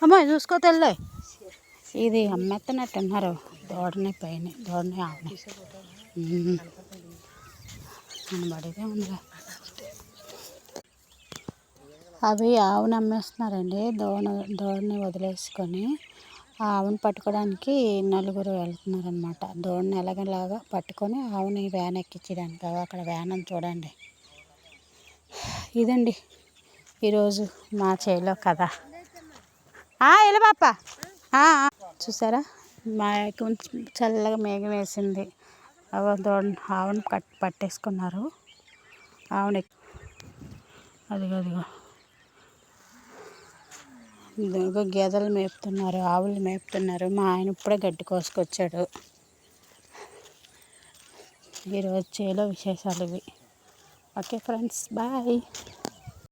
అమ్మా చూసుకో తెల్లే ఇది అమ్మెత్తనట్టున్నారు దోడని పైన దోడని ఆవుని కనబడేదే ఉందిరా అవి ఆవుని అమ్మేస్తున్నారండి దోడని వదిలేసుకొని ఆవుని పట్టుకోవడానికి నలుగురు వెళ్తున్నారనమాట దోడని ఎలాగలాగా పట్టుకొని ఆవుని వ్యాన్ ఎక్కించడానికి అక్కడ వ్యాన్ అని చూడండి ఇదండి ఈరోజు మా చేలో కథ ఎలా పాప చూసారా మా కొంచెం చల్లగా మేఘం వేసింది ఆవును పట్టేసుకున్నారు ఆవుని అదిగో గేదెలు మేపుతున్నారు ఆవులు మేపుతున్నారు మా ఆయన ఇప్పుడే గడ్డి కోసుకొచ్చాడు ఈరోజు చేలో విశేషాలు ఇవి ఓకే ఫ్రెండ్స్ బాయ్